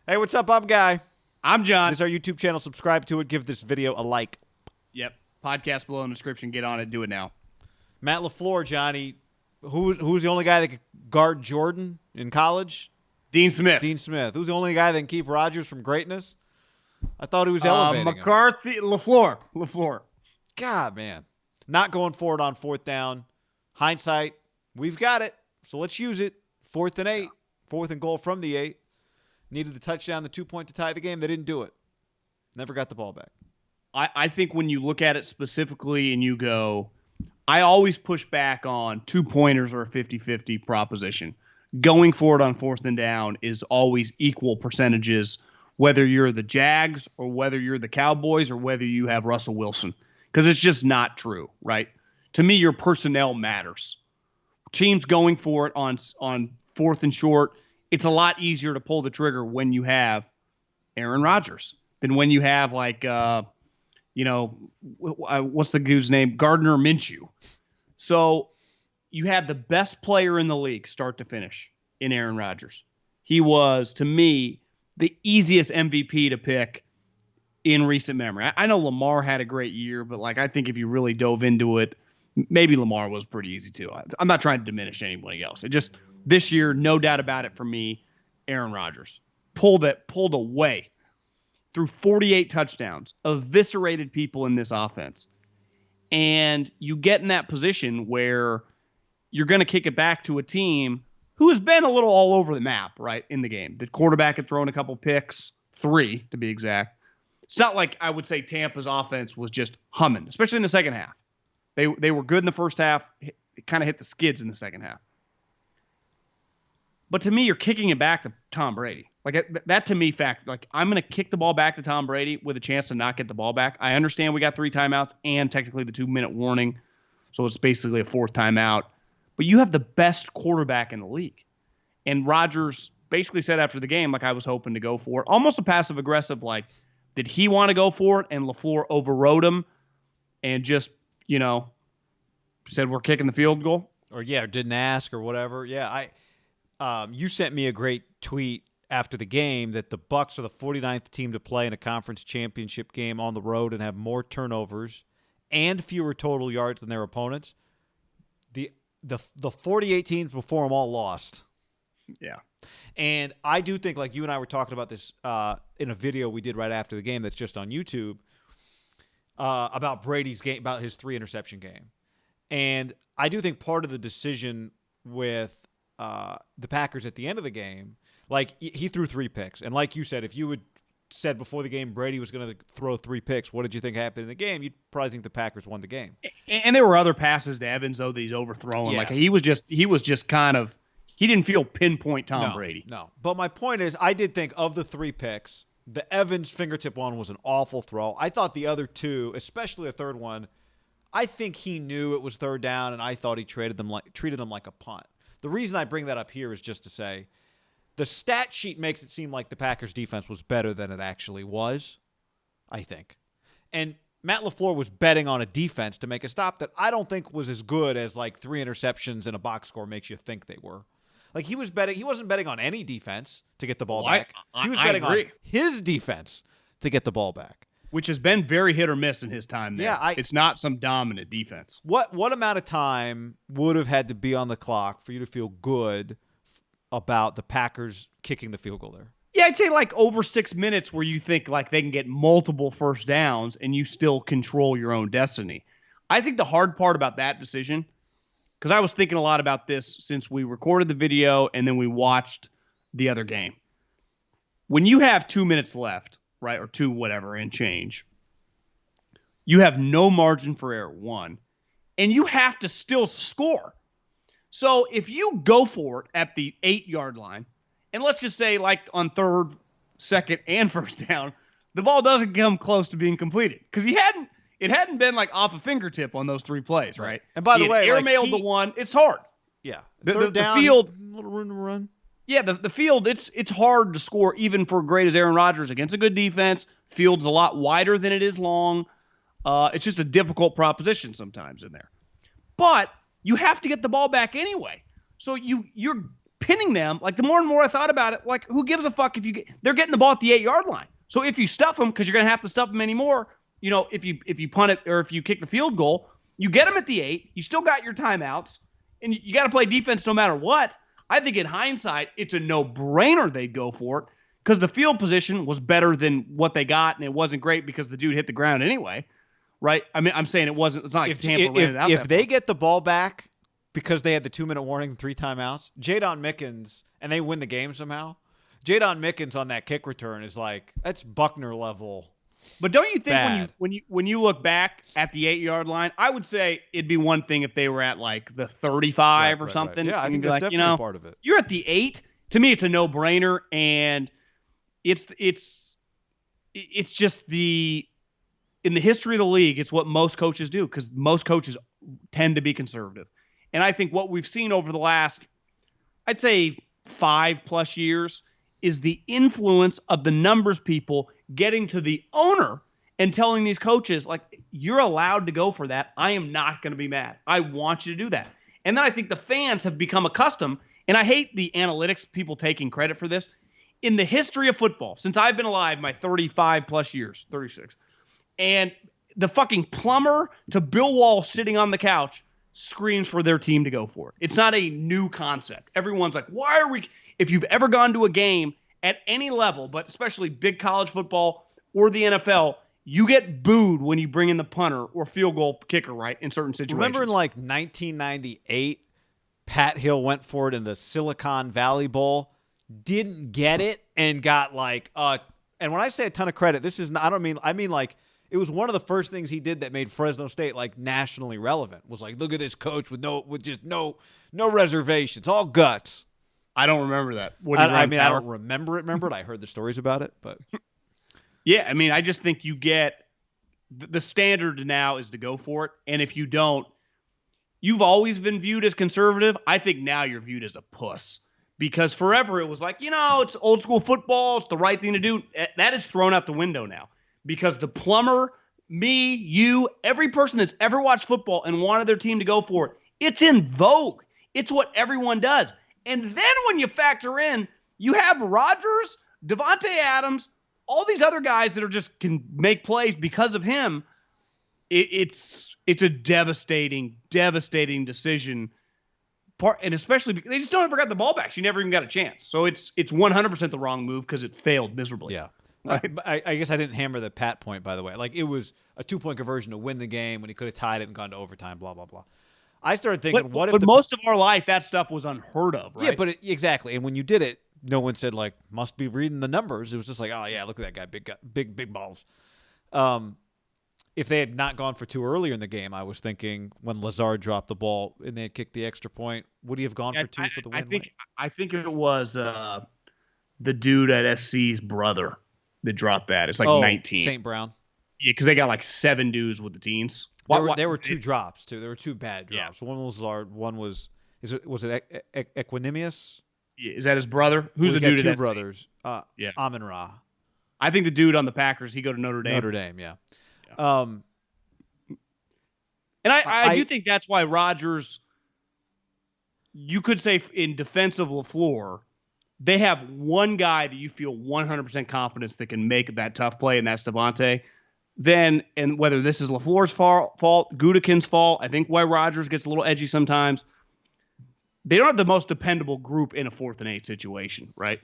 Hey, what's up? I'm Guy. I'm John. This is our YouTube channel. Subscribe to it. Give this video a like. Yep. Podcast below in the description. Get on it. Do it now. Matt LaFleur, Johnny. Who's the only guy that could guard Jordan in college? Dean Smith. Dean Smith. Who's the only guy that can keep Rodgers from greatness? I thought he was elevating him. McCarthy. LaFleur. God, man. Not going for it on fourth down. Hindsight, we've got it. So let's use it. 4th and 8. 4th and goal from the 8. Needed the touchdown, the 2-point to tie the game. They didn't do it. Never got the ball back. I think when you look at it specifically and you go, I always push back on 2-pointers or a 50-50 proposition. Going for it on 4th and down is always equal percentages, whether you're the Jags or whether you're the Cowboys or whether you have Russell Wilson, because it's just not true, right? To me, your personnel matters. Teams going for it on 4th and short, it's a lot easier to pull the trigger when you have Aaron Rodgers than when you have what's the dude's name? Gardner Minshew. So you have the best player in the league start to finish in Aaron Rodgers. He was, to me, the easiest MVP to pick in recent memory. I know Lamar had a great year, but I think if you really dove into it, maybe Lamar was pretty easy too. I'm not trying to diminish anybody else. It just, this year, no doubt about it for me, Aaron Rodgers pulled away through 48 touchdowns, eviscerated people in this offense. And you get in that position where you're going to kick it back to a team who has been a little all over the map, right, in the game. The quarterback had thrown a couple picks, 3 to be exact. It's not like I would say Tampa's offense was just humming, especially in the second half. They were good in the first half. It kind of hit the skids in the second half. But to me, you're kicking it back to Tom Brady. That to me, I'm going to kick the ball back to Tom Brady with a chance to not get the ball back. I understand we got 3 timeouts and technically the 2-minute warning. So it's basically a 4th timeout. But you have the best quarterback in the league. And Rodgers basically said after the game, I was hoping to go for it. Almost a passive-aggressive, did he want to go for it? And LaFleur overrode him and just, said we're kicking the field goal? Or didn't ask or whatever. Yeah, you sent me a great tweet after the game that the Bucs are the 49th team to play in a conference championship game on the road and have more turnovers and fewer total yards than their opponents. The 48 teams before them all lost. Yeah. And I do think, you and I were talking about this in a video we did right after the game that's just on YouTube about Brady's game, about his 3-interception game. And I do think part of the decision with the Packers at the end of the game, he threw 3 picks. And like you said, if you had said before the game Brady was going to throw 3 picks, what did you think happened in the game? You'd probably think the Packers won the game. And there were other passes to Evans, though, that he's overthrowing. Yeah. He was just kind of – he didn't feel pinpoint Tom Brady. No. But my point is, I did think of the 3 picks, the Evans fingertip one was an awful throw. I thought the other 2, especially the third one, I think he knew it was 3rd down, and I thought he treated them like a punt. The reason I bring that up here is just to say the stat sheet makes it seem like the Packers' defense was better than it actually was, I think. And Matt LaFleur was betting on a defense to make a stop that I don't think was as good as 3 interceptions and a box score makes you think they were. He was betting. He wasn't betting on any defense to get the ball back. He was betting on his defense to get the ball back, which has been very hit or miss in his time there. Yeah, it's not some dominant defense. What amount of time would have had to be on the clock for you to feel good about the Packers kicking the field goal there? Yeah, I'd say over 6 minutes where you think they can get multiple first downs and you still control your own destiny. I think the hard part about that decision, because I was thinking a lot about this since we recorded the video and then we watched the other game. When you have 2 minutes left, right, or 2 whatever and change, you have no margin for error, 1, and you have to still score. So if you go for it at the 8-yard line, and let's just say on 3rd, 2nd, and 1st down, the ball doesn't come close to being completed because it hadn't been off a fingertip on those 3 plays, right? And by the way, airmailed the one. It's hard. Yeah, the down, field, a little room to run. Yeah, the field, it's hard to score even for great as Aaron Rodgers against a good defense. Field's a lot wider than it is long. It's just a difficult proposition sometimes in there. But you have to get the ball back anyway. So you're pinning them, like the more and more I thought about it, like who gives a fuck if they're getting the ball at the 8-yard line. So if you stuff them, because you're going to have to stuff them anymore, if you punt it or if you kick the field goal, you get them at the 8, you still got your timeouts, and you got to play defense no matter what. I think in hindsight, it's a no-brainer they'd go for it because the field position was better than what they got, and it wasn't great because the dude hit the ground anyway, right? I mean, I'm saying it's not like Tampa ran it out. If they get the ball back because they had the 2-minute warning and 3 timeouts, Jadon Mickens, and they win the game somehow, Jadon Mickens on that kick return is like, that's Buckner level. But don't you think bad. when you look back at the 8-yard line, I would say it'd be one thing if they were at like the 35 or something. Right. Yeah, I think that's definitely part of it. You're at the 8. To me, it's a no-brainer, and it's just in the history of the league, it's what most coaches do because most coaches tend to be conservative. And I think what we've seen over the last, I'd say 5+ years, is the influence of the numbers people getting to the owner and telling these coaches, like, you're allowed to go for that. I am not going to be mad. I want you to do that. And then I think the fans have become accustomed, and I hate the analytics people taking credit for this. In the history of football, since I've been alive, my 35+ years, 36, and the fucking plumber to Bill Walsh sitting on the couch screams for their team to go for it. It's not a new concept. Everyone's like, why are we... If you've ever gone to a game at any level, but especially big college football or the NFL, you get booed when you bring in the punter or field goal kicker, right, in certain situations. Remember in like 1998, Pat Hill went for it in the Silicon Valley Bowl, didn't get it, and got like and when I say a ton of credit, this is not, I mean like it was one of the first things he did that made Fresno State like nationally relevant. Was like, look at this coach with just no reservations, all guts. I don't remember that. I don't remember it. I heard the stories about it, but yeah, I mean, I just think you get the standard now is to go for it, and if you don't, you've always been viewed as conservative. I think now you're viewed as a puss because forever it was like, it's old school football, it's the right thing to do. That is thrown out the window now because the plumber, me, you, every person that's ever watched football and wanted their team to go for it, it's in vogue. It's what everyone does. And then when you factor in, you have Rodgers, Devontae Adams, all these other guys that are just can make plays because of him. It's a devastating decision. And especially because they just don't ever got the ball back. She never even got a chance. So it's 100% the wrong move because it failed miserably. Yeah. Right? I guess I didn't hammer the Pat point, by the way. Like, it was a 2-point conversion to win the game when he could have tied it and gone to overtime, blah, blah, blah. I started thinking, but most of our life, that stuff was unheard of, right? Yeah, but exactly. And when you did it, no one said, like, must be reading the numbers. It was just like, oh, yeah, look at that guy, big balls. If they had not gone for 2 earlier in the game, I was thinking when Lazard dropped the ball and they had kicked the extra point, would he have gone for 2 for the win? I think it was the dude at SC's brother that dropped that. It's like 19. St. Brown. Yeah, because they got like 7 dudes with the teens. There were 2 drops too. There were 2 bad drops. Yeah. One was Lazard. One was Equanimous? Yeah, is that his brother? Who's the dude? 2 brothers. Yeah, Amon Ra. I think the dude on the Packers. He go to Notre Dame. Notre Dame, yeah. And I do think that's why Rodgers. You could say in defense of LaFleur, they have one guy that you feel 100% confidence that can make that tough play, and that's Devontae. Then, and whether this is LaFleur's fault, Gutekunst's fault, I think why Rodgers gets a little edgy sometimes. They don't have the most dependable group in a 4th and 8 situation, right?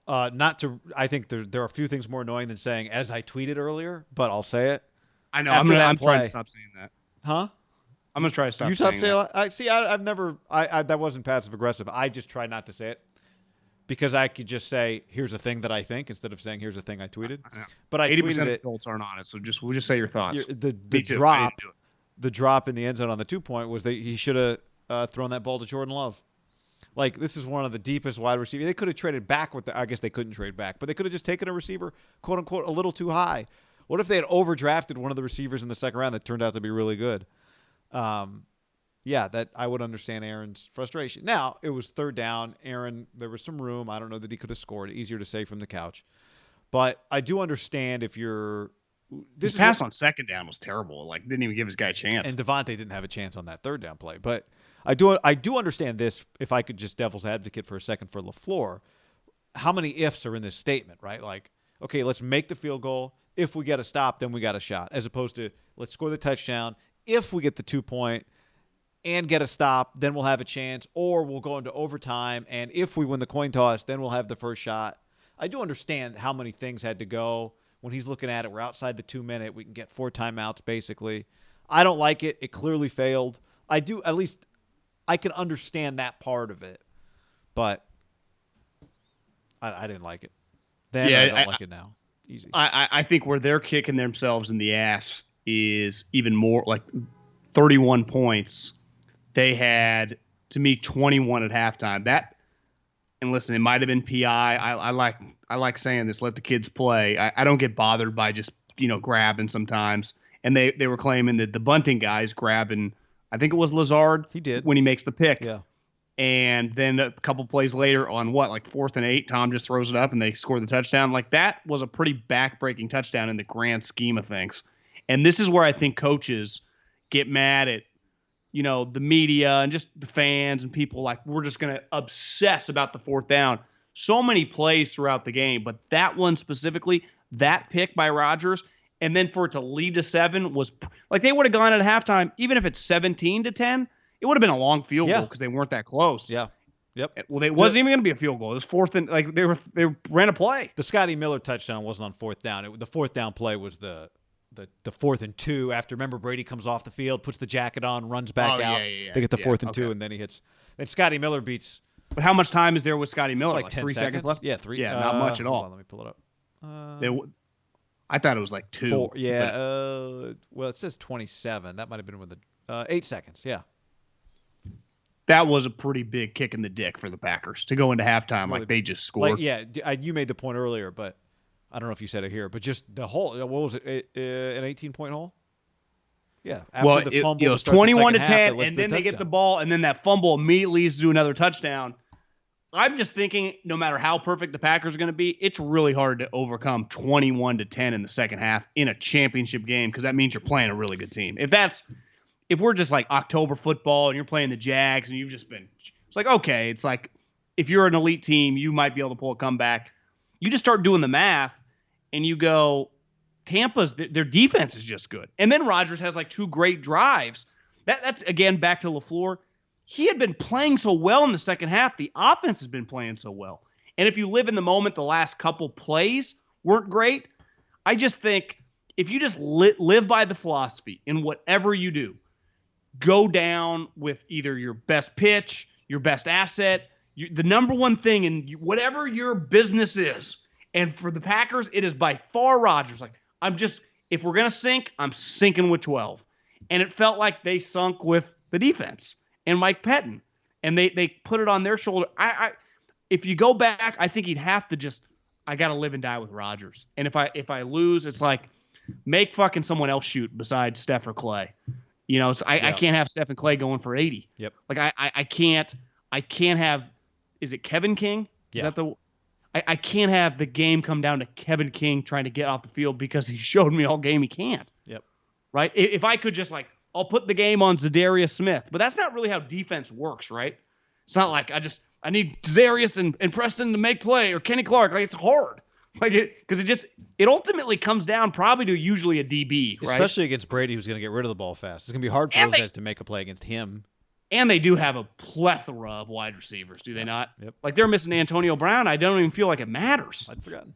I think there are a few things more annoying than saying, as I tweeted earlier, but I'll say it. I know. I'm trying to stop saying that. Huh? I'm going to try to stop saying that. You stop saying that? That wasn't passive aggressive. I just try not to say it. Because I could just say, here's a thing that I think, instead of saying, here's a thing I tweeted. But I 80% tweeted it. Adults aren't on it, so we'll just say your thoughts. The drop in the end zone on the 2-point was that he should have thrown that ball to Jordan Love. Like, this is one of the deepest wide receivers. They could have traded back with I guess they couldn't trade back, but they could have just taken a receiver, quote unquote, a little too high. What if they had overdrafted one of the receivers in the second round that turned out to be really good? Yeah, that I would understand Aaron's frustration. Now, it was 3rd down. Aaron, there was some room. I don't know that he could have scored. Easier to say from the couch. But I do understand if you're His pass on 2nd down was terrible. Like, didn't even give his guy a chance. And Devontae didn't have a chance on that 3rd down play. But I do understand this. If I could just devil's advocate for a second for LaFleur, how many ifs are in this statement, right? Like, okay, let's make the field goal. If we get a stop, then we got a shot. As opposed to let's score the touchdown. If we get the 2-point and get a stop, then we'll have a chance, or we'll go into overtime. And if we win the coin toss, then we'll have the first shot. I do understand how many things had to go. When he's looking at it, we're outside the 2-minute. We can get 4 timeouts, basically. I don't like it. It clearly failed. I do, at least I can understand that part of it. But I didn't like it. Then I don't like it now. Easy. I think where they're kicking themselves in the ass is even more, like 31 points. They had, to me, 21 at halftime. That, and listen, it might have been PI. I like saying this, let the kids play. I don't get bothered by just, grabbing sometimes. And they were claiming that the bunting guy's grabbing, I think it was Lazard. He did. When he makes the pick. Yeah. And then a couple plays later on 4th and 8, Tom just throws it up and they score the touchdown. Like, that was a pretty back-breaking touchdown in the grand scheme of things. And this is where I think coaches get mad at, the media and just the fans and people. Like, we're just going to obsess about the 4th down. So many plays throughout the game, but that one specifically, that pick by Rodgers, and then for it to lead to 7 was like, they would have gone at halftime, even if it's 17-10, it would have been a long field goal because they weren't that close. Yeah. Yep. Well, it wasn't even going to be a field goal. It was 4th and they ran a play. The Scotty Miller touchdown wasn't on 4th down. The 4th down play was the 4th and 2 after, remember, Brady comes off the field, puts the jacket on, runs back out. Yeah. They get the 4th and 2, and then he hits. Then Scotty Miller beats. But how much time is there with Scotty Miller? Like 10 3 seconds left? Yeah, 3. Yeah, not much at all. Hold on, let me pull it up. I thought it was like 2. 4, yeah. Well, it says 27. That might have been with the 8 seconds. Yeah. That was a pretty big kick in the dick for the Packers to go into halftime really, like they just scored. You made the point earlier, but I don't know if you said it here. But just the whole, what was it, an 18-point hole? Yeah. After the fumble, it was 21-10, and then they get the ball, and then that fumble immediately leads to another touchdown. I'm just thinking, no matter how perfect the Packers are going to be, it's really hard to overcome 21-10 in the second half in a championship game, because that means you're playing a really good team. If we're just like October football and you're playing the Jags and you've just been, it's like, okay, it's like if you're an elite team, you might be able to pull a comeback. You just start doing the math and you go, Tampa's, their defense is just good. And then Rodgers has like 2 great drives. That's again, back to LaFleur. He had been playing so well in the second half. The offense has been playing so well. And if you live in the moment, the last couple plays weren't great. I just think if you just live by the philosophy in whatever you do, go down with either your best pitch, your best asset, the number one thing in whatever your business is. And for the Packers, it is by far Rodgers. Like, if we're going to sink, I'm sinking with 12. And it felt like they sunk with the defense and Mike Pettin. And they put it on their shoulder. If you go back, I think he'd have to I got to live and die with Rodgers. And if I lose, it's like, make fucking someone else shoot besides Steph or Clay. I can't have Steph and Clay going for 80. Yep. Like I can't have, is it Kevin King? Yeah. Is that I can't have the game come down to Kevin King trying to get off the field because he showed me all game he can't. Yep. Right? If I could just I'll put the game on Zadarius Smith, but that's not really how defense works, right? It's not like I need Zadarius and Preston to make play or Kenny Clark. Like, it's hard. Because it ultimately comes down probably to usually a DB, right? Especially against Brady, who's going to get rid of the ball fast. It's going to be hard for those guys to make a play against him. And they do have a plethora of wide receivers, do they not? Yep. Like, they're missing Antonio Brown. I don't even feel like it matters. I'd forgotten.